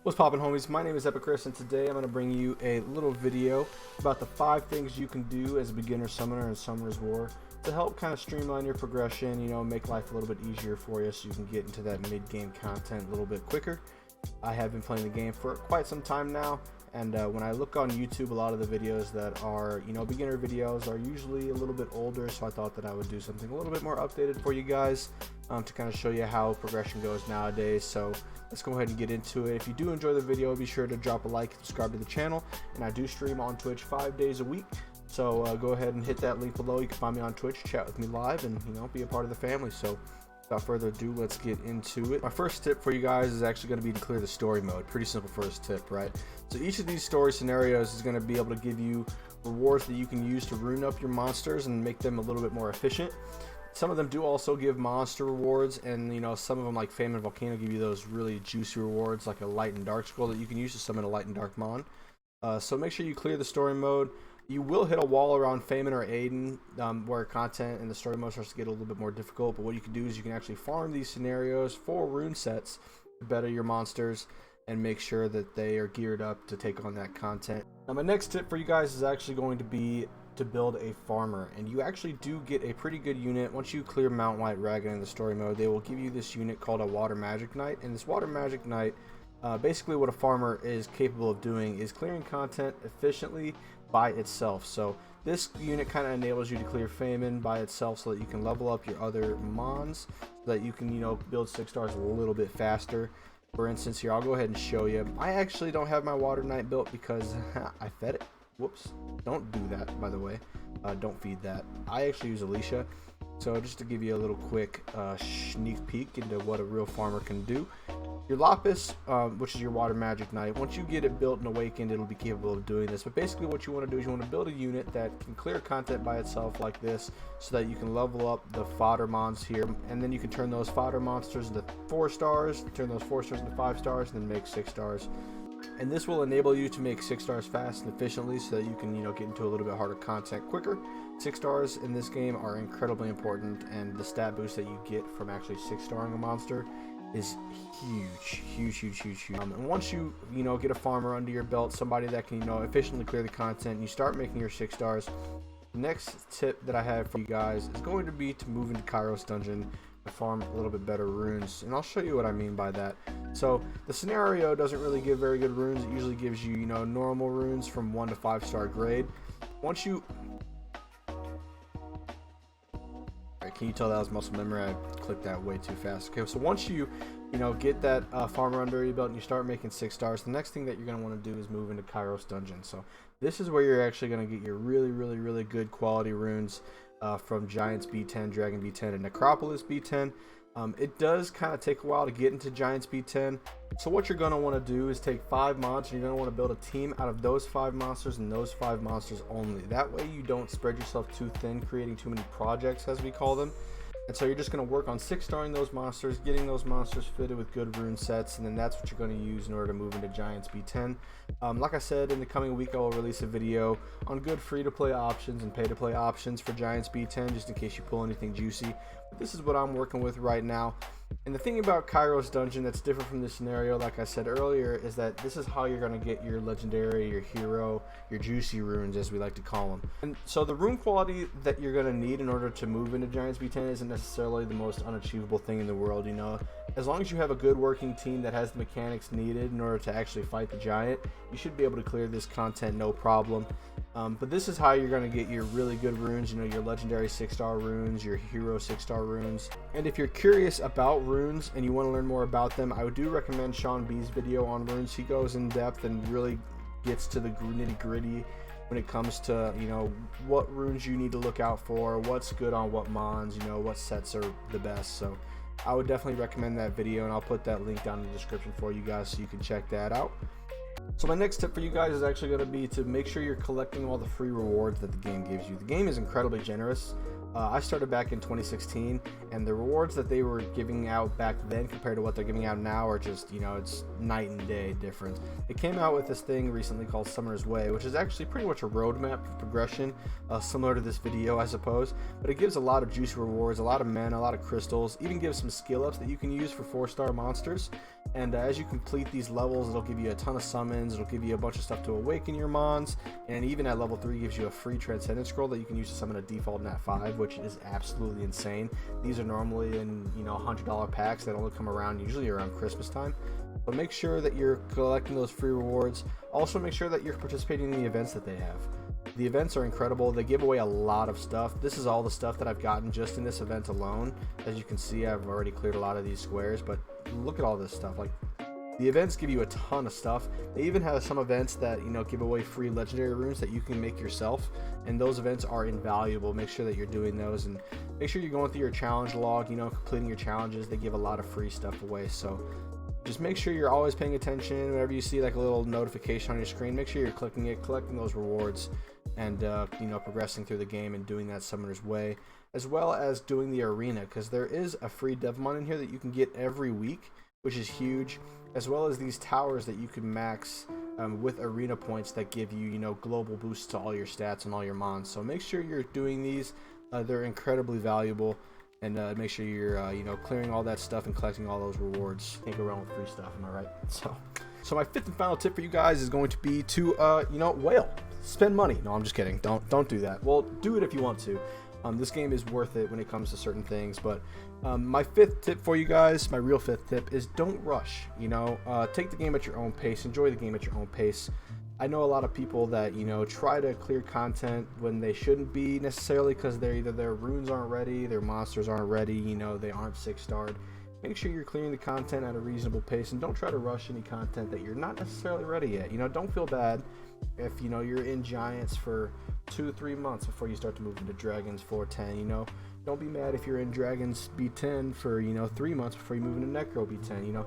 What's poppin', homies? My name is Epicris, and today I'm going to bring you a little video about the 5 things you can do as a beginner summoner in Summoner's War to help kind of streamline your progression, make life a little bit easier for you so you can get into that mid-game content a little bit quicker. I have been playing the game for quite some time now, and when I look on YouTube, a lot of the videos that are, beginner videos are usually a little bit older, so I thought that I would do something a little bit more updated for you guys to kind of show you how progression goes nowadays. So let's go ahead and get into it. If you do enjoy the video, be sure to drop a like, subscribe to the channel, and I do stream on Twitch 5 days a week. So go ahead and hit that link below. You can find me on Twitch, chat with me live, and be a part of the family. So without further ado, let's get into it. My first tip for you guys is actually going to be to clear the story mode. Pretty simple first tip, right? So each of these story scenarios is going to be able to give you rewards that you can use to rune up your monsters and make them a little bit more efficient. Some of them do also give monster rewards, and some of them, like Fame and Volcano, give you those really juicy rewards, like a light and dark scroll that you can use to summon a light and dark mon. So make sure you clear the story mode. You will hit a wall around Feynman or Aiden where content and the story mode starts to get a little bit more difficult, but what you can do is you can actually farm these scenarios for rune sets to better your monsters and make sure that they are geared up to take on that content. Now my next tip for you guys is actually going to be to build a farmer, and you actually do get a pretty good unit once you clear Mount White Dragon in the story mode. They will give you this unit called a Water Magic Knight, and this Water Magic Knight, basically what a farmer is capable of doing is clearing content efficiently by itself. So this unit kind of enables you to clear Feynman by itself so that you can level up your other mons, so that you can build 6 stars a little bit faster. For instance, here I'll go ahead and show you. I actually don't have my Water Knight built because I fed it. Whoops, don't do that, by the way. Don't feed that. I actually use Alicia. So just to give you a little quick sneak peek into what a real farmer can do, your Lapis, which is your Water Magic Knight, once you get it built and awakened, it'll be capable of doing this. But basically what you want to do is you want to build a unit that can clear content by itself like this, so that you can level up the fodder mons here, and then you can turn those fodder monsters into 4 stars, turn those 4 stars into 5 stars, and then make 6 stars. And this will enable you to make 6 stars fast and efficiently, so that you can get into a little bit harder content quicker. 6 stars in this game are incredibly important, and the stat boost that you get from actually 6 starring a monster is huge. And once you get a farmer under your belt, somebody that can efficiently clear the content, and you start making your 6 stars, the next tip that I have for you guys is going to be to move into Kairos Dungeon and farm a little bit better runes, and I'll show you what I mean by that. So the scenario doesn't really give very good runes. It usually gives you normal runes from 1 to 5 star grade. Once you can you tell that was muscle memory? I clicked that way too fast. Okay, so once you get that farmer under your belt and you start making 6 stars, the next thing that you're going to want to do is move into Kairos Dungeon. So this is where you're actually going to get your really good quality runes from Giants B10, Dragon B10, and Necropolis B10. It does kind of take a while to get into Giants B10. So what you're going to want to do is take 5 monsters, and you're going to want to build a team out of those 5 monsters and those 5 monsters only. That way you don't spread yourself too thin, creating too many projects, as we call them. And so you're just going to work on 6 starring those monsters, getting those monsters fitted with good rune sets, and then that's what you're going to use in order to move into Giants B10. Like I said, in the coming week I will release a video on good free-to-play options and pay-to-play options for Giants B10, just in case you pull anything juicy. But this is what I'm working with right now. And the thing about Kairos Dungeon that's different from this scenario, like I said earlier, is that this is how you're going to get your legendary, your hero, your juicy runes, as we like to call them. And so the rune quality that you're going to need in order to move into Giants B10 isn't necessarily the most unachievable thing in the world. As long as you have a good working team that has the mechanics needed in order to actually fight the giant, you should be able to clear this content no problem. But this is how you're going to get your really good runes, your legendary 6-star runes, your hero 6-star runes. And if you're curious about runes and you want to learn more about them, I would do recommend SeanB's video on runes. He goes in depth and really gets to the nitty gritty when it comes to what runes you need to look out for, what's good on what mons, what sets are the best. So I would definitely recommend that video, and I'll put that link down in the description for you guys so you can check that out. So my next tip for you guys is actually going to be to make sure you're collecting all the free rewards that the game gives you. The game is incredibly generous. I started back in 2016, and the rewards that they were giving out back then compared to what they're giving out now are just, it's night and day difference. It came out with this thing recently called Summoner's Way, which is actually pretty much a roadmap for progression, similar to this video, I suppose. But it gives a lot of juicy rewards, a lot of mana, a lot of crystals, even gives some skill ups that you can use for 4-star monsters. And as you complete these levels, it'll give you a ton of summons, it'll give you a bunch of stuff to awaken your mons, and even at level 3 gives you a free Transcendence Scroll that you can use to summon a default Nat 5, which is absolutely insane. These are normally in $100 packs that only come around usually around Christmas time. But make sure that you're collecting those free rewards. Also make sure that you're participating in the events that they have. The events are incredible. They give away a lot of stuff. This is all the stuff that I've gotten just in this event alone. As you can see, I've already cleared a lot of these squares, but look at all this stuff. Like, the events give you a ton of stuff. They even have some events that give away free legendary runes that you can make yourself, and those events are invaluable. Make sure that you're doing those, and make sure you're going through your challenge log, completing your challenges. They give a lot of free stuff away, so just make sure you're always paying attention. Whenever you see like a little notification on your screen, make sure you're clicking it, collecting those rewards, and progressing through the game and doing that Summoner's Way, as well as doing the arena, because there is a free Devmon in here that you can get every week, which is huge, as well as these towers that you can max with arena points that give you global boosts to all your stats and all your mons. So make sure you're doing these. They're incredibly valuable, and make sure you're clearing all that stuff and collecting all those rewards. Can't go wrong with free stuff, am I right? So my fifth and final tip for you guys is going to be to whale. Spend money. No, I'm just kidding. Don't do that. Well, do it if you want to. This game is worth it when it comes to certain things, but my fifth tip for you guys, my real fifth tip, is don't rush. Take the game at your own pace. Enjoy the game at your own pace. I know a lot of people that try to clear content when they shouldn't be necessarily, because either their runes aren't ready, their monsters aren't ready, they aren't 6-starred. Make sure you're clearing the content at a reasonable pace, and don't try to rush any content that you're not necessarily ready yet. Don't feel bad if you're in Giants for 2-3 months before you start to move into Dragons 4-10. Don't be mad if you're in Dragons B10 for 3 months before you move into Necro B10.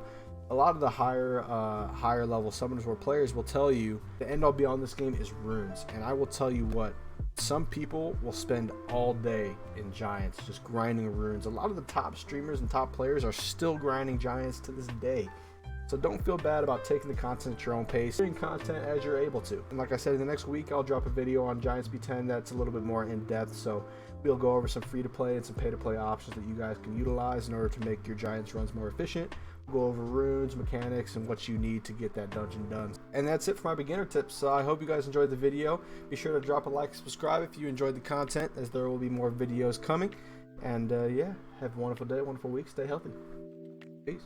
A lot of the higher level Summoners War players will tell you the end all be all in this game is runes, and I will tell you what, some people will spend all day in Giants just grinding runes. A lot of the top streamers and top players are still grinding Giants to this day. So don't feel bad about taking the content at your own pace, doing content as you're able to. And like I said, in the next week I'll drop a video on Giants B10 that's a little bit more in depth, so we'll go over some free to play and some pay to play options that you guys can utilize in order to make your Giants runs more efficient. We'll go over runes, mechanics, and what you need to get that dungeon done. And that's it for my beginner tips. I hope you guys enjoyed the video. Be sure to drop a like and subscribe if you enjoyed the content, as there will be more videos coming. And yeah, have a wonderful day, wonderful week. Stay healthy. Peace.